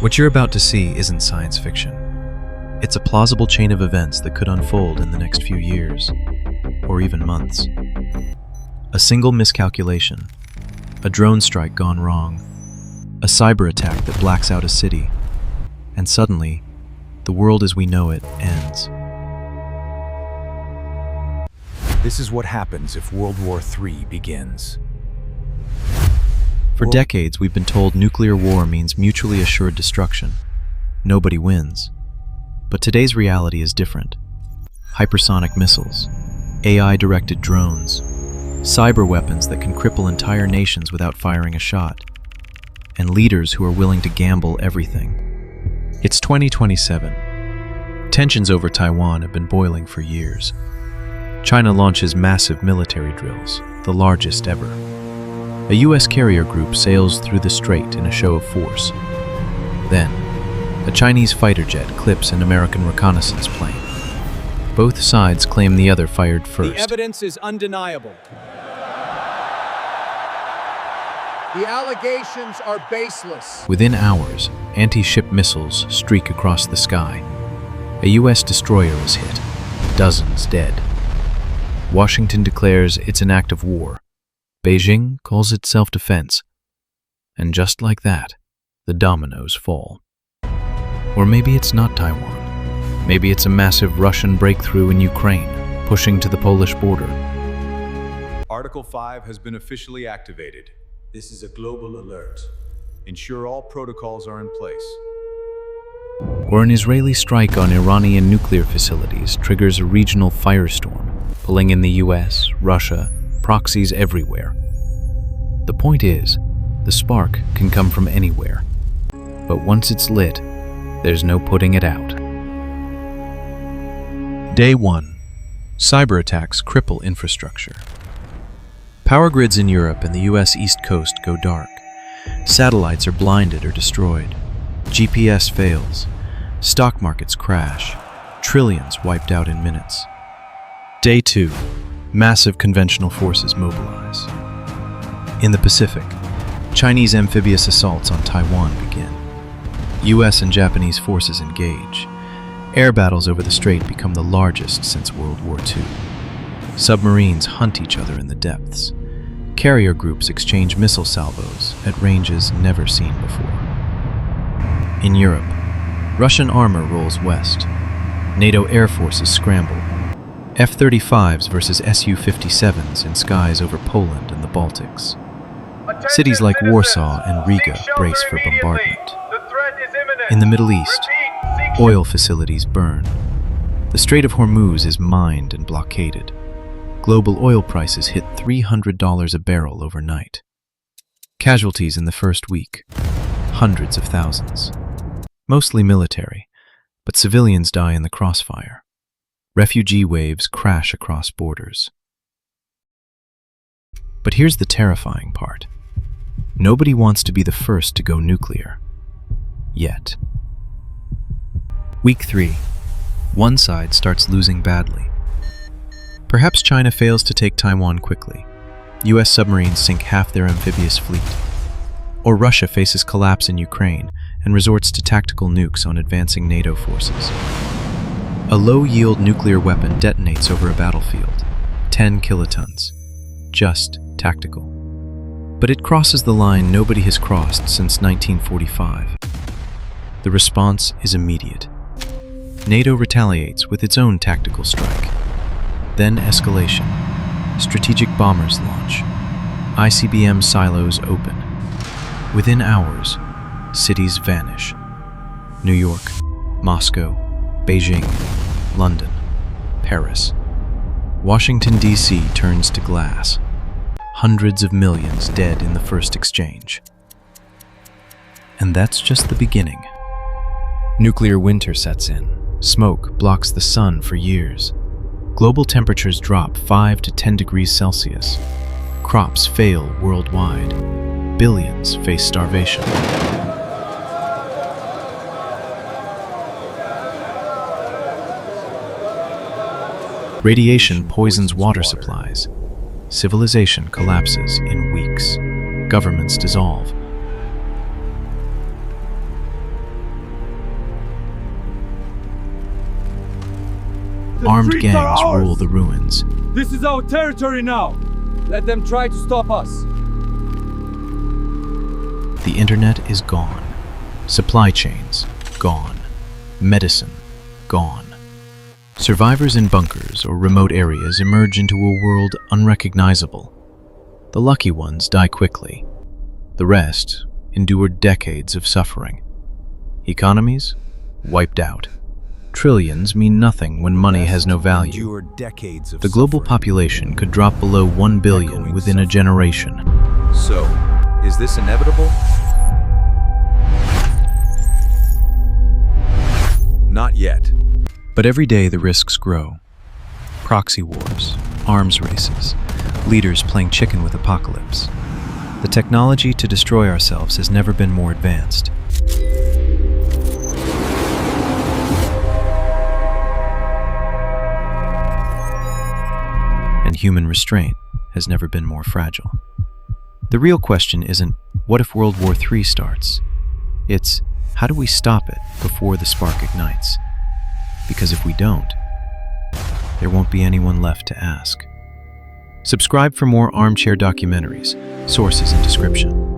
What you're about to see isn't science fiction. It's a plausible chain of events that could unfold in the next few years, or even months. A single miscalculation, a drone strike gone wrong, a cyber attack that blacks out a city, and suddenly, the world as we know it ends. This is what happens if World War III begins. For decades, we've been told nuclear war means mutually assured destruction. Nobody wins. But today's reality is different. Hypersonic missiles, AI-directed drones, cyber weapons that can cripple entire nations without firing a shot, and leaders who are willing to gamble everything. It's 2027. Tensions over Taiwan have been boiling for years. China launches massive military drills, the largest ever. A U.S. carrier group sails through the Strait in a show of force. Then, a Chinese fighter jet clips an American reconnaissance plane. Both sides claim the other fired first. The evidence is undeniable. The allegations are baseless. Within hours, anti-ship missiles streak across the sky. A U.S. destroyer is hit, dozens dead. Washington declares it's an act of war. Beijing calls it self-defense. And just like that, the dominoes fall. Or maybe it's not Taiwan. Maybe it's a massive Russian breakthrough in Ukraine, pushing to the Polish border. Article 5 has been officially activated. This is a global alert. Ensure all protocols are in place. Or an Israeli strike on Iranian nuclear facilities triggers a regional firestorm, pulling in the US, Russia, proxies everywhere. The point is, the spark can come from anywhere. But once it's lit, there's no putting it out. Day 1. Cyber attacks cripple infrastructure. Power grids in Europe and the US East Coast go dark. Satellites are blinded or destroyed. GPS fails. Stock markets crash. Trillions wiped out in minutes. Day 2. Massive conventional forces mobilize. In the Pacific, Chinese amphibious assaults on Taiwan begin. US and Japanese forces engage. Air battles over the Strait become the largest since World War II. Submarines hunt each other in the depths. Carrier groups exchange missile salvos at ranges never seen before. In Europe, Russian armor rolls west. NATO air forces scramble. F-35s versus Su-57s in skies over Poland and the Baltics. Cities like Warsaw and Riga brace for bombardment. In the Middle East, oil facilities burn. The Strait of Hormuz is mined and blockaded. Global oil prices hit $300 a barrel overnight. Casualties in the first week, hundreds of thousands. Mostly military, but civilians die in the crossfire. Refugee waves crash across borders. But here's the terrifying part. Nobody wants to be the first to go nuclear. Yet. Week 3. One side starts losing badly. Perhaps China fails to take Taiwan quickly. US submarines sink half their amphibious fleet. Or Russia faces collapse in Ukraine and resorts to tactical nukes on advancing NATO forces. A low-yield nuclear weapon detonates over a battlefield, 10 kilotons. Just tactical. But it crosses the line nobody has crossed since 1945. The response is immediate. NATO retaliates with its own tactical strike. Then escalation. Strategic bombers launch. ICBM silos open. Within hours, cities vanish. New York, Moscow, Beijing, London, Paris. Washington, D.C. turns to glass. Hundreds of millions dead in the first exchange. And that's just the beginning. Nuclear winter sets in. Smoke blocks the sun for years. Global temperatures drop 5 to 10 degrees Celsius. Crops fail worldwide. Billions face starvation. Radiation poisons water supplies. Civilization collapses in weeks. Governments dissolve. Armed gangs rule the ruins. This is our territory now. Let them try to stop us. The internet is gone. Supply chains, gone. Medicine, gone. Survivors in bunkers or remote areas emerge into a world unrecognizable. The lucky ones die quickly. The rest endure decades of suffering. Economies wiped out. Trillions mean nothing when money has no value. Endure decades of The global suffering. population could drop below 1 billion within a generation. So, is this inevitable? Not yet. But every day the risks grow. Proxy wars, arms races, leaders playing chicken with apocalypse. The technology to destroy ourselves has never been more advanced. And human restraint has never been more fragile. The real question isn't, what if World War III starts? It's, how do we stop it before the spark ignites? Because if we don't, there won't be anyone left to ask. Subscribe for more Armchair documentaries. Sources in description.